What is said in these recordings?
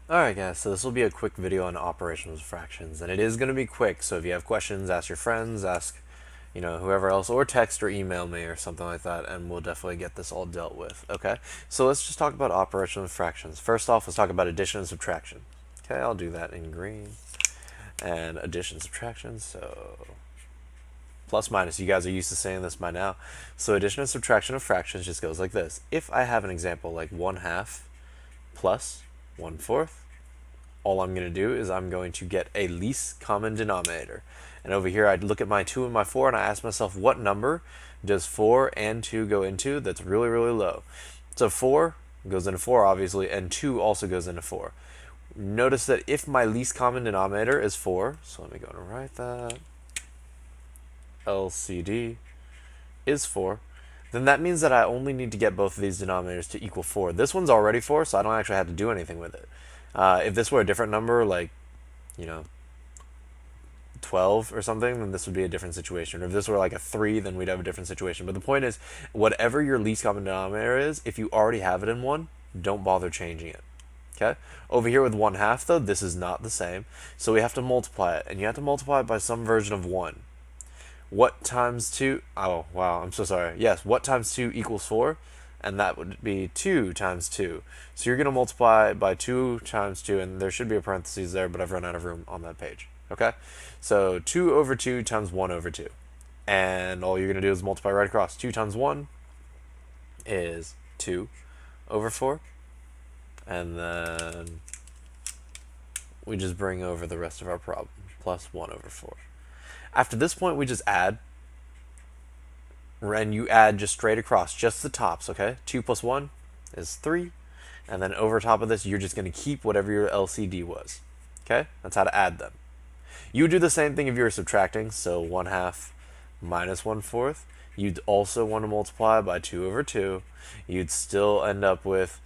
Alright guys, so this will be a quick video on operations of fractions, and it is going to be quick, so if you have questions, ask your friends, ask, whoever else, or text or email me or something like that, and we'll definitely get this all dealt with, okay? So let's just talk about operations of fractions. First off, let's talk about addition and subtraction. Okay, I'll do that in green. And addition, subtraction, so plus minus, you guys are used to saying this by now. So addition and subtraction of fractions just goes like this. If I have an example like 1/2 plus 1/4, all I'm going to do is I'm going to get a least common denominator. And over here I'd look at my 2 and my 4 and I ask myself, what number does 4 and 2 go into that's really, really low? So 4 goes into 4 obviously, and 2 also goes into 4. Notice that if my least common denominator is 4, so let me go and write that, LCD is 4, then that means that I only need to get both of these denominators to equal 4. This one's already 4, so I don't actually have to do anything with it. If this were a different number, like, 12 or something, then this would be a different situation. Or if this were like a 3, then we'd have a different situation. But the point is, whatever your least common denominator is, if you already have it in one, don't bother changing it. Okay? Over here with 1/2, though, this is not the same. So we have to multiply it. And you have to multiply it by some version of 1. What times 2? Oh, wow, I'm so sorry. Yes, what times 2 equals 4? And that would be 2 times 2. So you're going to multiply by 2 times 2, and there should be a parentheses there, but I've run out of room on that page. Okay? So 2 over 2 times 1 over 2. And all you're going to do is multiply right across. 2 times 1 is 2 over 4. And then we just bring over the rest of our problem, plus 1 over 4. After this point, we just add, and you add just straight across, just the tops, okay? 2 plus 1 is 3, and then over top of this, you're just going to keep whatever your LCD was, okay? That's how to add them. You would do the same thing if you were subtracting, so 1/2 minus 1/4. You'd also want to multiply by 2 over 2. You'd still end up with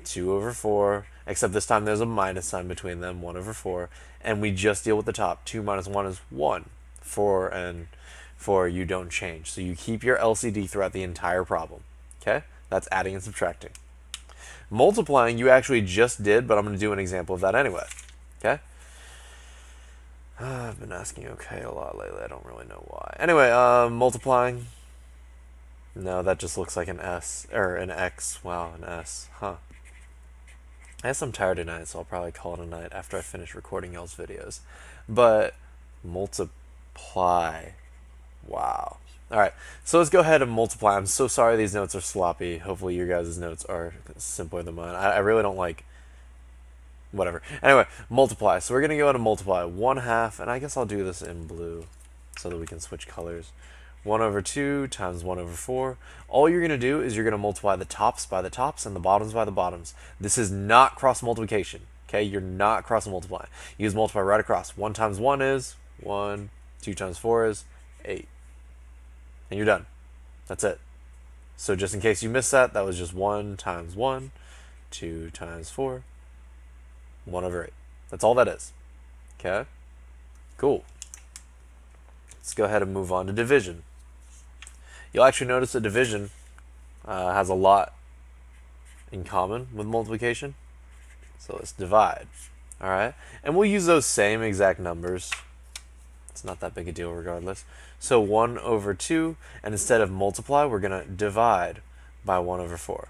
2 over 4, except this time there's a minus sign between them, 1 over 4, and we just deal with the top. 2 minus 1 is 1. 4 and 4 you don't change. So you keep your LCD throughout the entire problem. Okay? That's adding and subtracting. Multiplying you actually just did, but I'm going to do an example of that anyway. Okay? I've been asking okay a lot lately. I don't really know why. Anyway, multiplying. No, that just looks like an S, or an X. Wow, an S. Huh. I guess I'm tired tonight, so I'll probably call it a night after I finish recording y'all's videos. But multiply. Wow. Alright, so let's go ahead and multiply. I'm so sorry these notes are sloppy. Hopefully your guys' notes are simpler than mine. I really don't like... Whatever. Anyway, multiply. So we're going to go ahead and multiply 1/2, and I guess I'll do this in blue so that we can switch colors. 1 over 2 times 1 over 4. All you're going to do is you're going to multiply the tops by the tops and the bottoms by the bottoms. This is not cross multiplication. Okay, you're not cross multiplying. You just multiply right across. 1 times 1 is 1. 2 times 4 is 8. And you're done. That's it. So just in case you missed that, that was just 1 times 1. 2 times 4. 1 over 8. That's all that is. Okay? Cool. Let's go ahead and move on to division. You'll actually notice that division has a lot in common with multiplication. So let's divide. Alright? And we'll use those same exact numbers. It's not that big a deal regardless. So 1 over 2, and instead of multiply, we're going to divide by 1 over 4.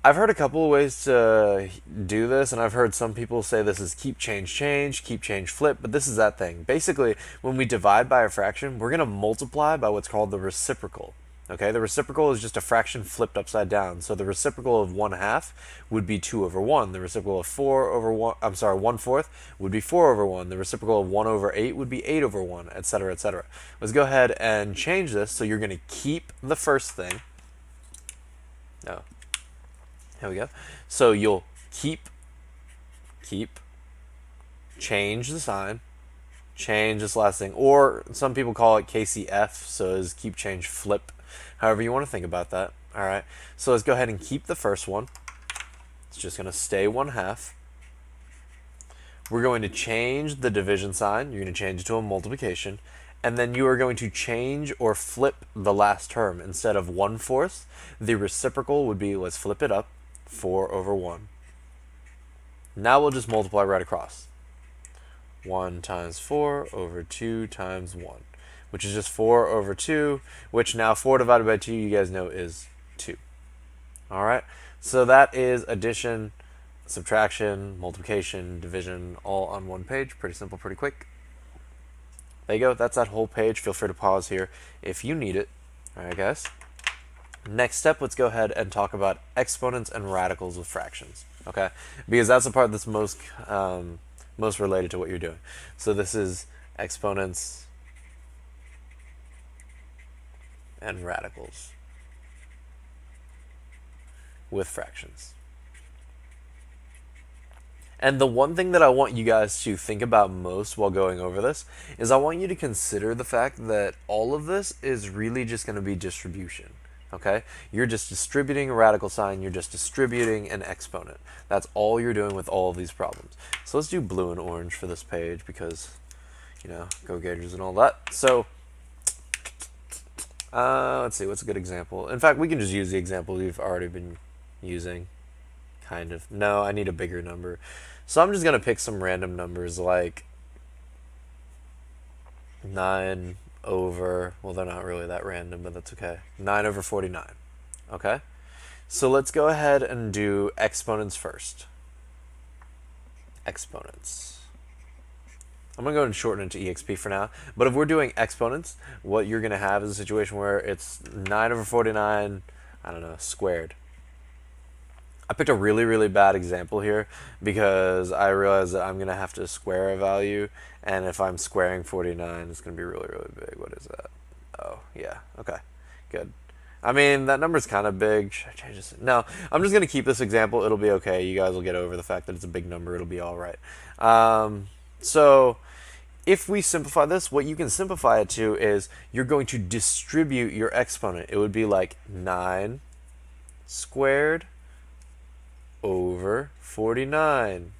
I've heard a couple of ways to do this, and I've heard some people say this is keep, change, flip, but this is that thing. Basically, when we divide by a fraction, we're going to multiply by what's called the reciprocal. Okay, the reciprocal is just a fraction flipped upside down. So the reciprocal of 1/2 would be 2 over 1. The reciprocal of 1/4 would be 4 over 1. The reciprocal of 1 over 8 would be 8 over 1, etc., etc. Let's go ahead and change this. So you're going to keep the first thing. No. Here we go. So you'll keep, change the sign, change this last thing, or some people call it KCF, so is keep, change, flip, however you want to think about that. All right. So let's go ahead and keep the first one. It's just going to stay 1/2. We're going to change the division sign. You're going to change it to a multiplication. And then you are going to change or flip the last term. Instead of 1/4, the reciprocal would be, let's flip it up, 4 over 1. Now we'll just multiply right across. 1 times 4 over 2 times 1, which is just 4 over 2, which now 4 divided by 2, you guys know, is 2. All right, so that is addition, subtraction, multiplication, division, all on one page. Pretty simple, pretty quick. There you go. That's that whole page. Feel free to pause here if you need it. All right, guys. Next step, let's go ahead and talk about exponents and radicals with fractions, okay? Because that's the part that's most related to what you're doing. So this is exponents and radicals with fractions. And the one thing that I want you guys to think about most while going over this is I want you to consider the fact that all of this is really just going to be distribution. Okay? You're just distributing a radical sign, you're just distributing an exponent. That's all you're doing with all of these problems. So let's do blue and orange for this page because, you know, go Gators and all that. So, let's see, what's a good example? In fact, we can just use the example we've already been using. Kind of. No, I need a bigger number. So I'm just going to pick some random numbers like 9 over, well, they're not really that random, but that's okay. 9 over 49. Okay? So let's go ahead and do exponents first. Exponents. I'm going to go and shorten it to EXP for now. But if we're doing exponents, what you're going to have is a situation where it's 9 over 49, I don't know, squared. I picked a really, really bad example here because I realized that I'm going to have to square a value, and if I'm squaring 49, it's going to be really, really big. What is that? Oh, yeah. Okay, good. I mean, that number's kind of big. Should I change this? No, I'm just going to keep this example. It'll be okay. You guys will get over the fact that it's a big number. It'll be all right. So if we simplify this, what you can simplify it to is you're going to distribute your exponent. It would be like 9 squared over 49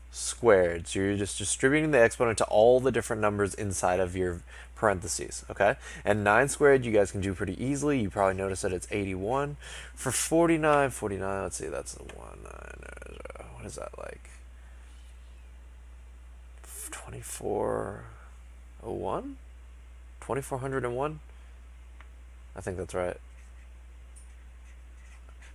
squared. So you're just distributing the exponent to all the different numbers inside of your parentheses, okay? And 9 squared you guys can do pretty easily. You probably notice that it's 81. For 49, let's see, that's the one. What is that like? 2401? 2401? I think that's right.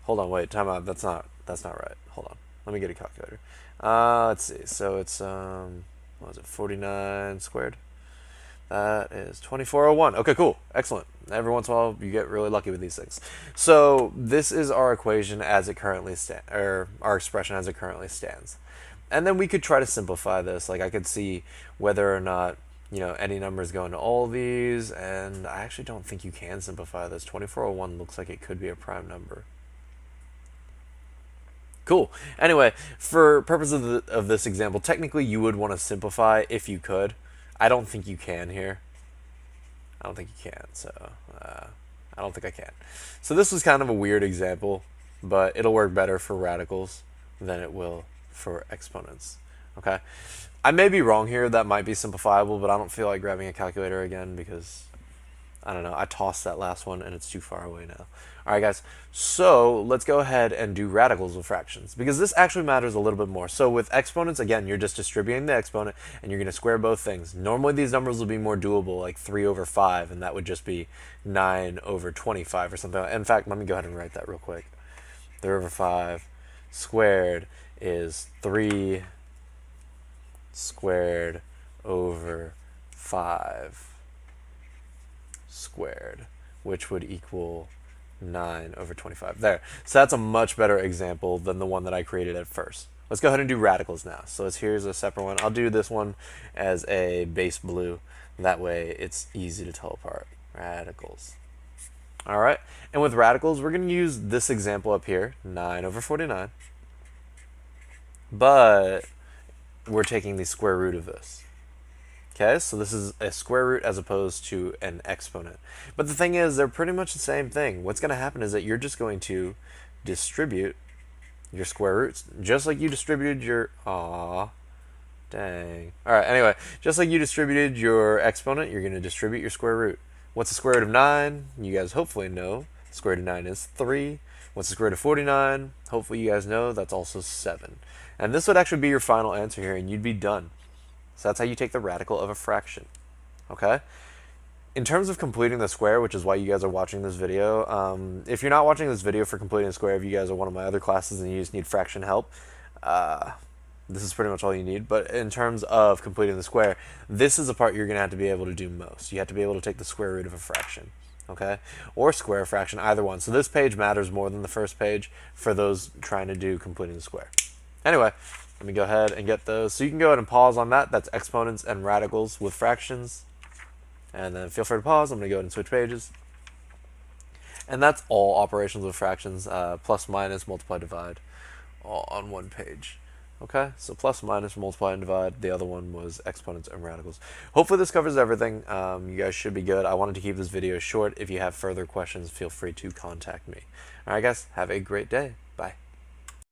Hold on, wait, time out. That's not right. Hold on. Let me get a calculator. Let's see. So it's what was it? 49 squared. That is 2401. Okay, cool. Excellent. Every once in a while you get really lucky with these things. So this is our equation as it currently stands, or our expression as it currently stands. And then we could try to simplify this. Like I could see whether or not, you know, any numbers go into all of these, and I actually don't think you can simplify this. 2401 looks like it could be a prime number. Cool. Anyway, for purposes of this example, technically you would want to simplify if you could. I don't think you can here. I don't think you can, so I don't think I can. So this was kind of a weird example, but it'll work better for radicals than it will for exponents. Okay? I may be wrong here. That might be simplifiable, but I don't feel like grabbing a calculator again because, I don't know, I tossed that last one and it's too far away now. All right, guys, so let's go ahead and do radicals with fractions because this actually matters a little bit more. So with exponents, again, you're just distributing the exponent and you're going to square both things. Normally these numbers will be more doable, like 3 over 5, and that would just be 9 over 25 or something. In fact, let me go ahead and write that real quick. 3 over 5 squared is 3 squared over 5 squared, which would equal 9 over 25. There. So that's a much better example than the one that I created at first. Let's go ahead and do radicals now. So here's a separate one. I'll do this one as a base blue. That way it's easy to tell apart. Radicals. All right. And with radicals, we're going to use this example up here, 9 over 49. But we're taking the square root of this. Okay, so this is a square root as opposed to an exponent. But the thing is, they're pretty much the same thing. What's going to happen is that you're just going to distribute your square roots, just like you distributed your, dang. All right, anyway, just like you distributed your exponent, you're going to distribute your square root. What's the square root of 9? You guys hopefully know. The square root of 9 is 3. What's the square root of 49? Hopefully you guys know that's also 7. And this would actually be your final answer here, and you'd be done. So that's how you take the radical of a fraction. Okay? In terms of completing the square, which is why you guys are watching this video, if you're not watching this video for completing the square, if you guys are one of my other classes and you just need fraction help, this is pretty much all you need. But in terms of completing the square, this is the part you're going to have to be able to do most. You have to be able to take the square root of a fraction, okay? Or square a fraction, either one. So this page matters more than the first page for those trying to do completing the square. Anyway, let me go ahead and get those. So you can go ahead and pause on that. That's exponents and radicals with fractions. And then feel free to pause. I'm going to go ahead and switch pages. And that's all operations with fractions, plus, minus, multiply, divide, all on one page. Okay, so plus, minus, multiply, and divide. The other one was exponents and radicals. Hopefully this covers everything. You guys should be good. I wanted to keep this video short. If you have further questions, feel free to contact me. All right, guys, have a great day.